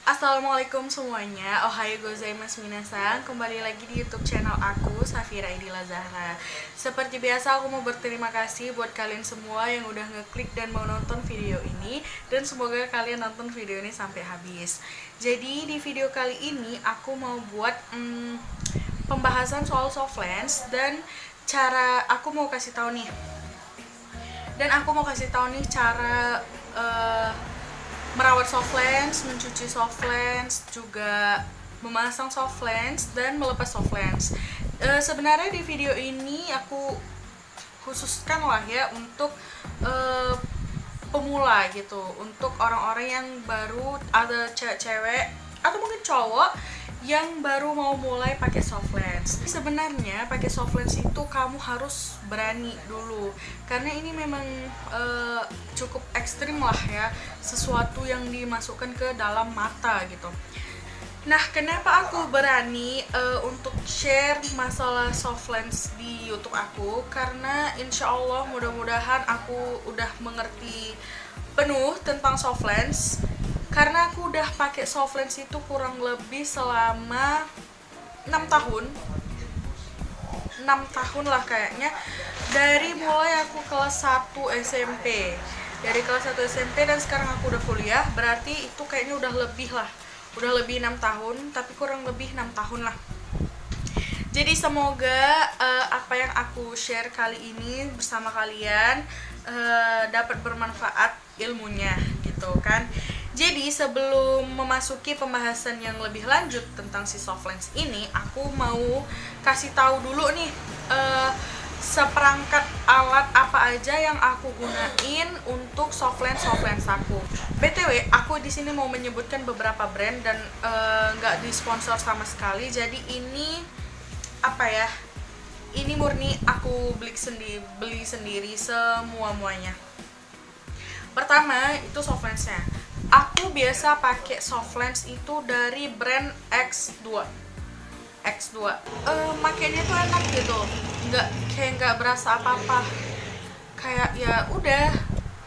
Assalamualaikum semuanya, ohayo gozaimasu minasan. Kembali lagi di YouTube channel aku, Safira Idila Zahra. Seperti biasa aku mau berterima kasih buat kalian semua yang udah ngeklik dan mau nonton video ini. Dan semoga kalian nonton video ini sampai habis. Jadi di video kali ini aku mau buat pembahasan soal soft lens. Dan cara aku mau kasih tahu nih. Cara merawat soft lens, mencuci soft lens, juga memasang soft lens dan melepas soft lens. Sebenarnya di video ini aku khususkan lah ya untuk pemula gitu, untuk orang-orang yang baru, ada cewek-cewek atau mungkin cowok yang baru mau mulai pakai soft lens. Sebenarnya pakai soft lens itu kamu harus berani dulu, karena ini memang cukup ekstrim lah ya, sesuatu yang dimasukkan ke dalam mata gitu. Nah, kenapa aku berani untuk share masalah soft lens di YouTube aku? Karena insya Allah mudah-mudahan aku udah mengerti penuh tentang soft lens. Karena aku udah pakai soft lens itu kurang lebih selama 6 tahun. 6 tahun lah kayaknya. Dari mulai aku kelas 1 SMP. Dari kelas 1 SMP dan sekarang aku udah kuliah, berarti itu kayaknya udah lebih lah. Udah lebih 6 tahun, tapi kurang lebih 6 tahun lah. Jadi semoga apa yang aku share kali ini bersama kalian dapat bermanfaat ilmunya gitu kan. Jadi sebelum memasuki pembahasan yang lebih lanjut tentang si soft lens ini, aku mau kasih tahu dulu nih seperangkat alat apa aja yang aku gunain untuk soft lens aku. BTW, aku di sini mau menyebutkan beberapa brand dan nggak disponsor sama sekali. Jadi ini apa ya? Ini murni aku beli sendiri semua-muanya. Pertama itu soft lensnya. Aku biasa pakai soft lens itu dari brand X2. Makanya tuh enak gitu, nggak berasa apa-apa, kayak ya udah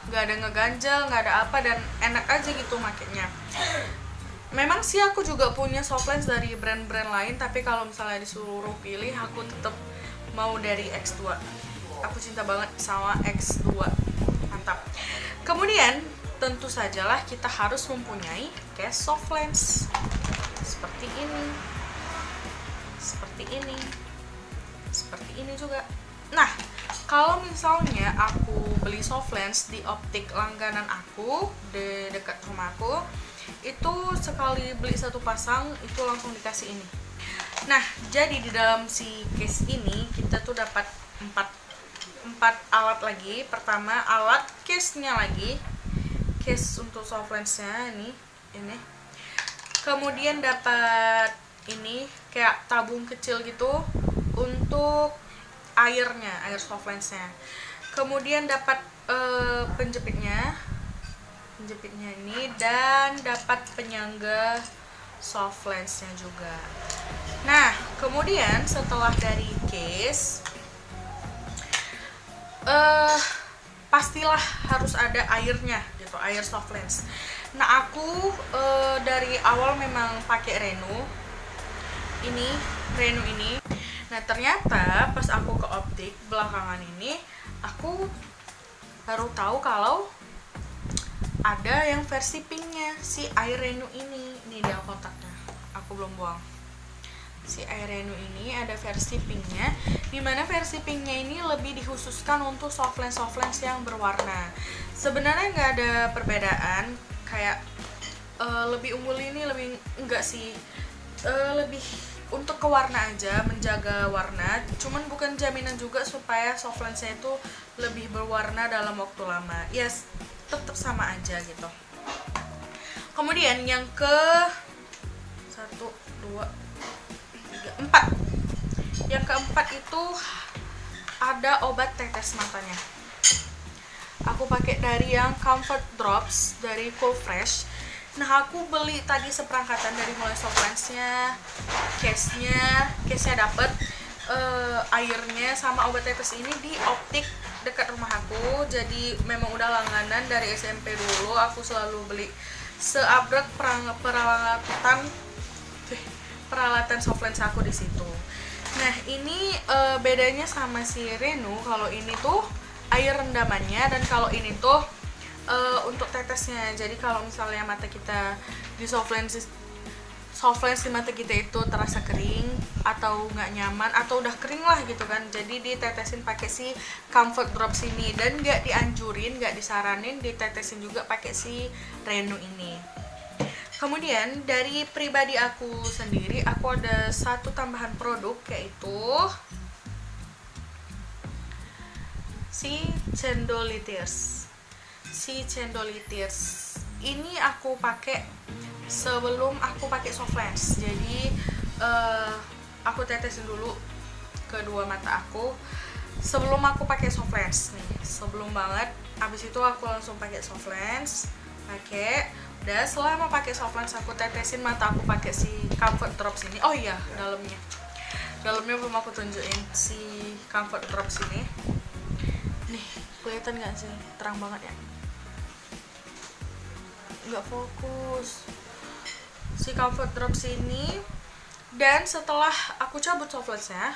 nggak ada ngeganjel, nggak ada apa, dan enak aja gitu makanya. Memang sih aku juga punya soft lens dari brand-brand lain, tapi kalau misalnya disuruh pilih aku tetap mau dari X2. Aku cinta banget sama X2, mantap. Kemudian tentu sajalah kita harus mempunyai case soft lens seperti ini juga. Nah, kalau misalnya aku beli soft lens di optik langganan aku di dekat rumahku, itu sekali beli satu pasang itu langsung dikasih ini. Nah, jadi di dalam si case ini kita tuh dapat 4 alat lagi. Pertama, alat case-nya lagi, case untuk soft lens-nya ini. Kemudian dapat ini kayak tabung kecil gitu untuk air soft lens-nya. Kemudian dapat penjepitnya ini, dan dapat penyangga soft lens-nya juga. Nah, kemudian setelah dari case, pastilah harus ada airnya gitu, air soft lens. Nah, aku dari awal memang pakai Reno ini. Nah, ternyata pas aku ke optik belakangan ini, aku baru tahu kalau ada yang versi pinknya si air Reno ini. Ini dia kotaknya, aku belum buang. Si air Reno ini ada versi pinknya, dimana versi pinknya ini lebih dikhususkan untuk soft lens yang berwarna. Sebenarnya nggak ada perbedaan, kayak lebih unggul ini, lebih enggak sih, lebih untuk ke warna aja, menjaga warna, cuman bukan jaminan juga supaya soft lensnya itu lebih berwarna dalam waktu lama. Yes, tetap sama aja gitu. Kemudian yang ke 4. Yang keempat itu ada obat tetes matanya. Aku pakai dari yang Comfort Drops dari Cool Fresh. Nah, aku beli tadi seperangkatan dari mulai soft lens-nya, case-nya dapet, airnya sama obat tetes ini di optik dekat rumah aku. Jadi memang udah langganan dari SMP dulu, aku selalu beli seabrek peralatan soft lens aku di situ. Nah, ini bedanya sama si Renu. Kalau ini tuh air rendamannya, dan kalau ini tuh untuk tetesnya. Jadi kalau misalnya mata kita di soft lens di mata kita itu terasa kering atau nggak nyaman atau udah kering lah gitu kan, jadi ditetesin pakai si comfort drops ini. Dan nggak dianjurin, nggak disaranin ditetesin juga pakai si Renu ini. Kemudian dari pribadi aku sendiri, aku ada satu tambahan produk, yaitu si Cendolitears. Ini aku pakai sebelum aku pakai soft lens. Jadi aku tetesin dulu kedua mata aku sebelum aku pakai soft lens nih, sebelum banget. Abis itu aku langsung pakai soft lens, udah selama pakai soft lens aku tetesin mata aku pakai si comfort drops ini. Oh iya, dalamnya belum aku tunjukin si comfort drops ini. Nih, kelihatan nggak sih? Terang banget ya? Nggak fokus. Si comfort drops ini. Dan setelah aku cabut soft lensnya,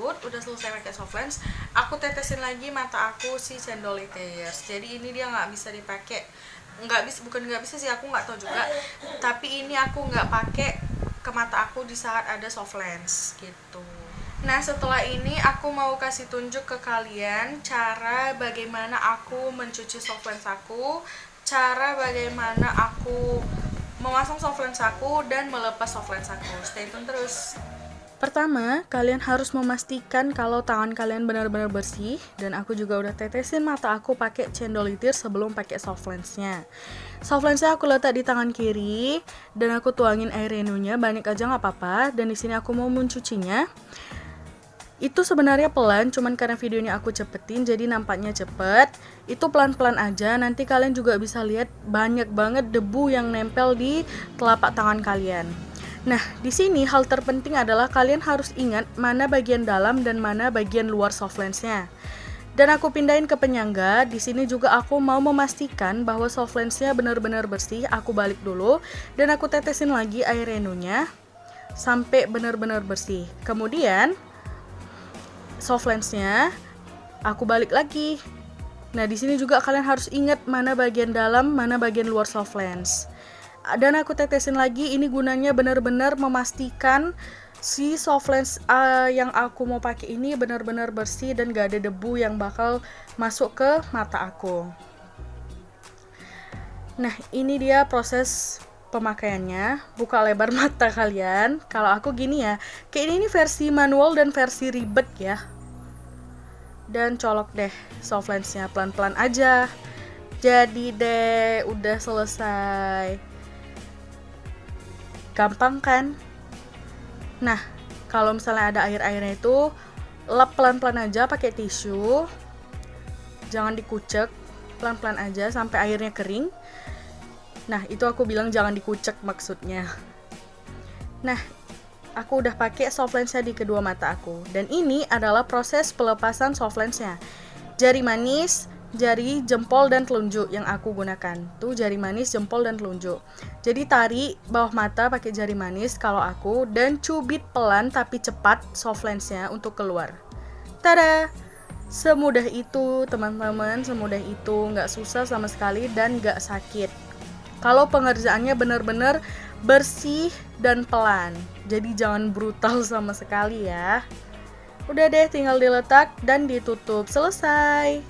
udah selesai pakai soft lens, aku tetesin lagi mata aku si Cendolitears. Jadi ini dia nggak bisa dipakai, bukan nggak bisa sih, aku nggak tahu juga. Tapi ini aku nggak pakai ke mata aku di saat ada soft lens gitu. Nah, setelah ini aku mau kasih tunjuk ke kalian cara bagaimana aku mencuci soft lens aku, cara bagaimana aku memasang soft lens aku dan melepas soft lens aku. Stay tune terus. Pertama, kalian harus memastikan kalau tangan kalian benar-benar bersih, dan aku juga udah tetesin mata aku pakai Cendolitears sebelum pakai soft lensnya. Soft lensnya aku letak di tangan kiri dan aku tuangin air renunya, banyak aja nggak apa-apa. Dan di sini aku mau mencucinya. Itu sebenarnya pelan, cuman karena videonya aku cepetin jadi nampaknya cepet. Itu pelan-pelan aja, nanti kalian juga bisa lihat banyak banget debu yang nempel di telapak tangan kalian. Nah, di sini hal terpenting adalah kalian harus ingat mana bagian dalam dan mana bagian luar soft lensnya. Dan aku pindahin ke penyangga. Di sini juga aku mau memastikan bahwa soft lensnya benar-benar bersih. Aku balik dulu dan aku tetesin lagi air renunya sampai benar-benar bersih. Kemudian soft lensnya aku balik lagi. Nah, di sini juga kalian harus ingat mana bagian dalam, mana bagian luar soft lens. Dan aku tetesin lagi, ini gunanya benar-benar memastikan si soft lens yang aku mau pakai ini benar-benar bersih dan gak ada debu yang bakal masuk ke mata aku. Nah, ini dia proses pemakaiannya. Buka lebar mata kalian. Kalau aku gini ya, kayak ini versi manual dan versi ribet ya. Dan colok deh soft lensnya pelan-pelan aja. Jadi deh, udah selesai. Gampang kan? Nah, kalau misalnya ada air-airnya itu lap pelan-pelan aja pakai tisu. Jangan dikucek, pelan-pelan aja sampai airnya kering. Nah, itu aku bilang jangan dikucek maksudnya. Nah, aku udah pakai soft lensnya di kedua mata aku. Dan ini adalah proses pelepasan soft lensnya. Jari manis, jari jempol dan telunjuk yang aku gunakan. Tuh jari manis, jempol dan telunjuk. Jadi tarik bawah mata pakai jari manis kalau aku, dan cubit pelan tapi cepat soft lensnya untuk keluar. Tada! Semudah itu teman-teman, semudah itu, nggak susah sama sekali dan nggak sakit. Kalau pengerjaannya benar-benar bersih dan pelan. Jadi jangan brutal sama sekali ya. Udah deh, tinggal diletak dan ditutup. Selesai.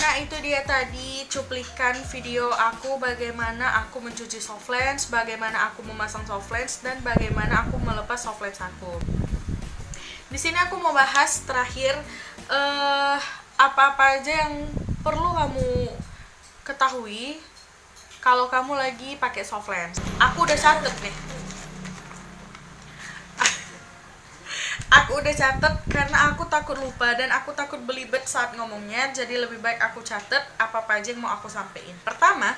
Nah, itu dia tadi cuplikan video aku bagaimana aku mencuci soft lens, bagaimana aku memasang soft lens, dan bagaimana aku melepas soft lens aku. Di sini aku mau bahas terakhir apa-apa aja yang perlu kamu ketahui kalau kamu lagi pakai soft lens. Aku udah catet nih. Aku udah catet karena aku takut lupa dan aku takut belibet saat ngomongnya. Jadi lebih baik aku catet apa-apa aja yang mau aku sampein. Pertama,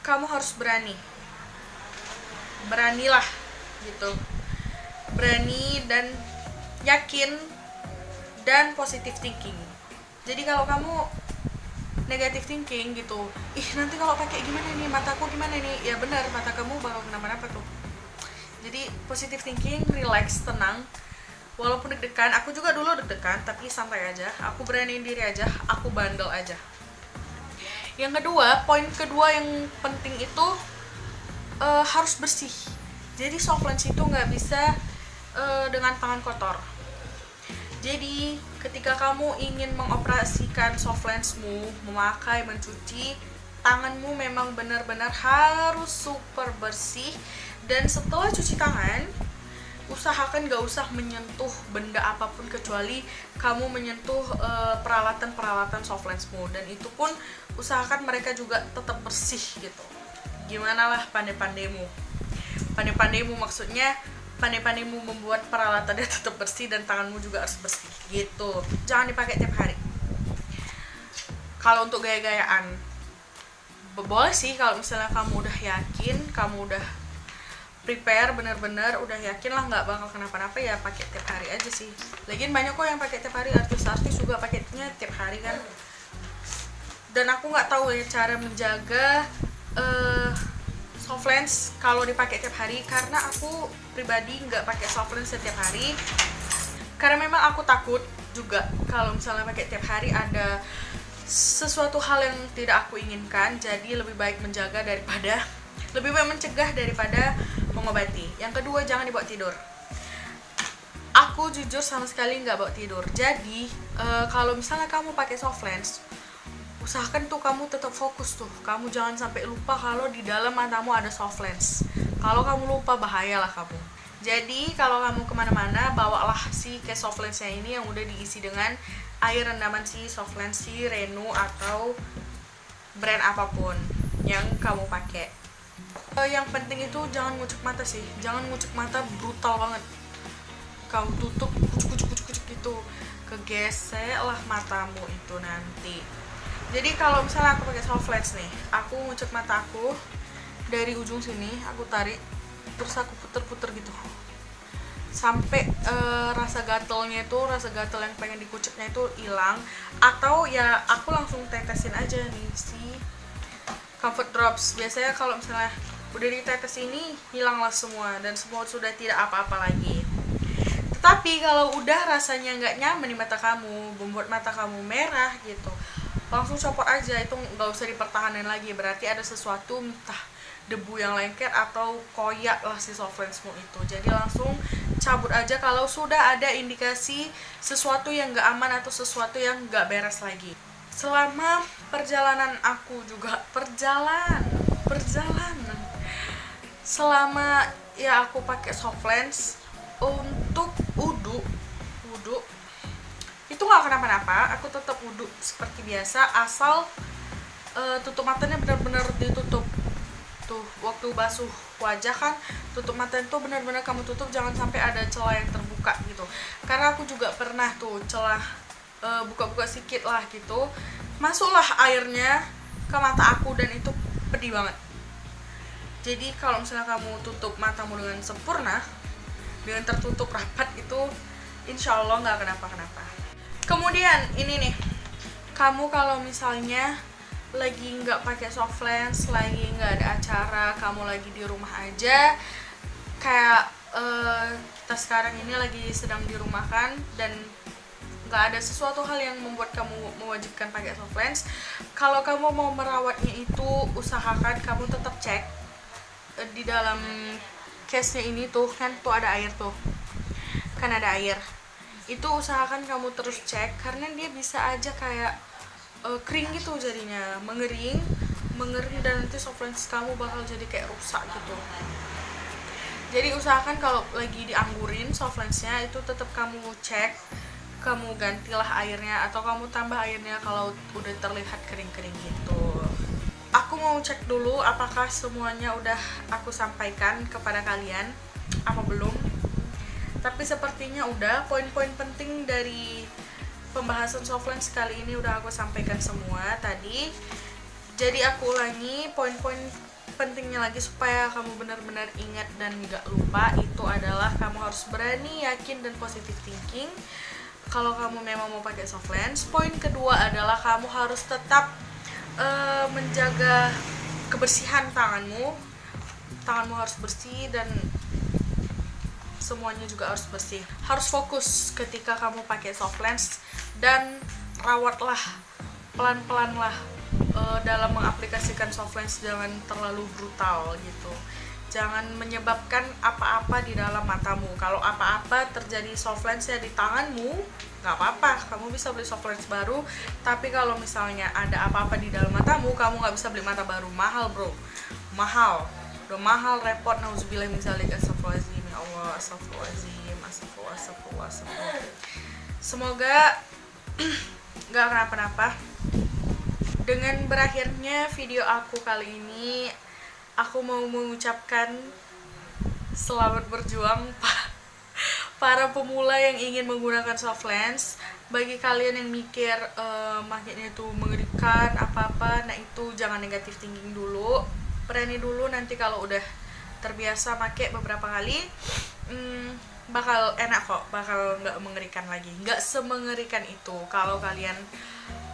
kamu harus berani. Beranilah gitu. Berani dan yakin dan positive thinking. Jadi kalau kamu negative thinking gitu. Ih, nanti kalau pakai gimana nih, mataku gimana nih? Ya benar, mata kamu bakal kenapa-napa tuh. Jadi positive thinking, relax, tenang. Walaupun deg-degan, aku juga dulu deg-degan, tapi santai aja. Aku beraniin diri aja, aku bandel aja. Yang kedua, poin kedua yang penting itu harus bersih. Jadi soft lens itu nggak bisa dengan tangan kotor. Jadi ketika kamu ingin mengoperasikan soft lensmu, memakai, mencuci, tanganmu memang benar-benar harus super bersih. Dan setelah cuci tangan, usahakan gak usah menyentuh benda apapun kecuali kamu menyentuh peralatan-peralatan soft lensmu. Dan itu pun usahakan mereka juga tetap bersih gitu. Gimana lah pandai-pandaimu. Pandai-pandaimu maksudnya pandai-pandaimu membuat peralatannya tetap bersih dan tanganmu juga harus bersih gitu. Jangan dipakai tiap hari. Kalau untuk gaya-gayaan boleh sih, kalau misalnya kamu udah yakin, kamu udah prepare bener-bener, udah yakin lah nggak bakal kenapa-napa, ya pakai tiap hari aja sih. Lagian banyak kok yang pakai tiap hari, artis-artis juga pakainya tiap hari kan. Dan aku nggak tahu ya cara menjaga soft lens kalau dipakai tiap hari, karena aku pribadi nggak pakai soft lens setiap hari karena memang aku takut juga kalau misalnya pakai tiap hari ada sesuatu hal yang tidak aku inginkan. Jadi lebih baik mencegah daripada mengobati. Yang kedua, jangan dibawa tidur. Aku jujur sama sekali nggak bawa tidur. Jadi kalau misalnya kamu pakai soft lens, usahakan tuh kamu tetap fokus tuh. Kamu jangan sampai lupa kalau di dalam matamu ada soft lens. Kalau kamu lupa, bahayalah kamu. Jadi kalau kamu kemana-mana, bawalah si case soft lensnya ini yang udah diisi dengan air rendaman si soft lens, si Renu atau brand apapun yang kamu pakai. Yang penting itu jangan ngucek mata sih. Jangan ngucek mata, brutal banget. Kamu tutup kucuk gitu, kegesek lah matamu itu nanti. Jadi kalau misalnya aku pakai soft lens nih, aku ngucek mata aku dari ujung sini, aku tarik, terus aku puter-puter gitu sampai rasa gatel yang pengen dikuceknya itu hilang. Atau ya aku langsung tetesin aja nih si comfort drops. Biasanya kalau misalnya udah ditetes ini, hilanglah semua dan semua sudah tidak apa-apa lagi. Tetapi kalau udah rasanya nggak nyaman di mata kamu, membuat mata kamu merah gitu, langsung copot aja, itu nggak usah dipertahankan lagi. Berarti ada sesuatu, entah debu yang lengket atau koyak lah si soft lensmu itu. Jadi langsung cabut aja kalau sudah ada indikasi sesuatu yang nggak aman atau sesuatu yang nggak beres lagi. Selama perjalanan aku juga perjalanan selama ya aku pakai soft lens, untuk wudhu itu nggak kenapa-napa. Aku tetap wudhu seperti biasa, asal tutup matanya benar-benar ditutup. Tuh waktu basuh wajah kan, tutup mata itu benar-benar kamu tutup, jangan sampai ada celah yang terbuka gitu. Karena aku juga pernah tuh celah buka-buka sedikit lah gitu, masuklah airnya ke mata aku dan itu pedih banget. Jadi kalau misalnya kamu tutup matamu dengan sempurna, dengan tertutup rapat, itu insya Allah nggak kenapa-kenapa. Kemudian ini nih, kamu kalau misalnya lagi nggak pakai soft lens, lagi nggak ada acara, kamu lagi di rumah aja, kayak kita sekarang ini lagi sedang dirumahkan dan nggak ada sesuatu hal yang membuat kamu mewajibkan pakai soft lens. Kalau kamu mau merawatnya itu, usahakan kamu tetap cek di dalam case-nya ini tuh kan tuh ada air tuh, kan ada air. Itu usahakan kamu terus cek, karena dia bisa aja kayak kering gitu, jadinya mengering dan nanti soft lens kamu bakal jadi kayak rusak gitu. Jadi usahakan kalau lagi dianggurin soft lensnya itu tetap kamu cek, kamu gantilah airnya atau kamu tambah airnya kalau udah terlihat kering-kering gitu. Aku mau cek dulu apakah semuanya udah aku sampaikan kepada kalian apa belum. Tapi sepertinya udah, poin-poin penting dari pembahasan soft lens kali ini udah aku sampaikan semua tadi. Jadi aku ulangi poin-poin pentingnya lagi supaya kamu benar-benar ingat dan gak lupa. Itu adalah kamu harus berani, yakin, dan positive thinking kalau kamu memang mau pakai soft lens. Poin kedua adalah kamu harus tetap menjaga kebersihan tanganmu. Tanganmu harus bersih dan semuanya juga harus bersih. Harus fokus ketika kamu pakai soft lens dan rawatlah pelan-pelan lah dalam mengaplikasikan soft lens, jangan terlalu brutal gitu. Jangan menyebabkan apa-apa di dalam matamu. Kalau apa-apa terjadi soft lens ya di tanganmu, nggak apa-apa, kamu bisa beli soft lens baru. Tapi kalau misalnya ada apa-apa di dalam matamu, kamu nggak bisa beli mata baru. Mahal bro, mahal, udah mahal, repot. Nauzubillah min dzalik. Astagfirullahaladzim, ya Allah, astagfirullahaladzim, astagfirullah. Semoga nggak kenapa-napa. Dengan berakhirnya video aku kali ini, aku mau mengucapkan selamat berjuang para pemula yang ingin menggunakan soft lens. Bagi kalian yang mikir makanya itu mengerikan apa-apa, nah itu jangan negatif thinking dulu, berani dulu. Nanti kalau udah terbiasa pakai beberapa kali, bakal enak kok, bakal nggak mengerikan lagi, nggak semengerikan itu. Kalau kalian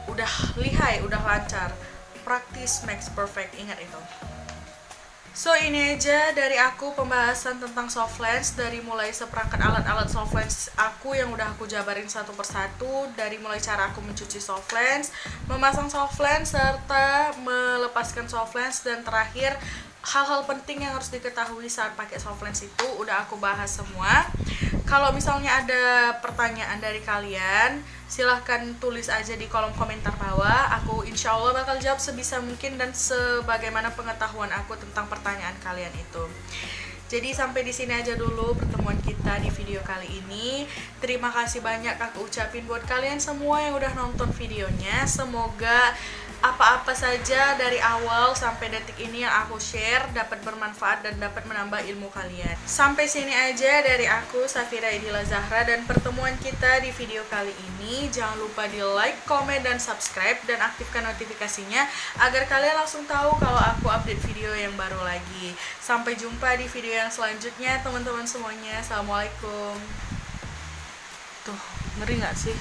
udah lihai, udah lancar, practice makes perfect, ingat itu. So ini aja dari aku pembahasan tentang soft lens, dari mulai seperangkat alat-alat soft lens aku yang udah aku jabarin satu persatu, dari mulai cara aku mencuci soft lens, memasang soft lens, serta melepaskan soft lens, dan terakhir hal-hal penting yang harus diketahui saat pakai soft lens itu udah aku bahas semua. Kalau misalnya ada pertanyaan dari kalian, silahkan tulis aja di kolom komentar bawah. Aku insya Allah bakal jawab sebisa mungkin dan sebagaimana pengetahuan aku tentang pertanyaan kalian itu. Jadi sampai di sini aja dulu pertemuan kita di video kali ini. Terima kasih banyak aku ucapin buat kalian semua yang udah nonton videonya. Semoga apa-apa saja dari awal sampai detik ini yang aku share dapat bermanfaat dan dapat menambah ilmu kalian. Sampai sini aja dari aku, Safira Idila Zahra, dan pertemuan kita di video kali ini. Jangan lupa di like, komen, dan subscribe, dan aktifkan notifikasinya agar kalian langsung tahu kalau aku update video yang baru lagi. Sampai jumpa di video yang selanjutnya teman-teman semuanya. Assalamualaikum. Tuh, ngeri gak sih?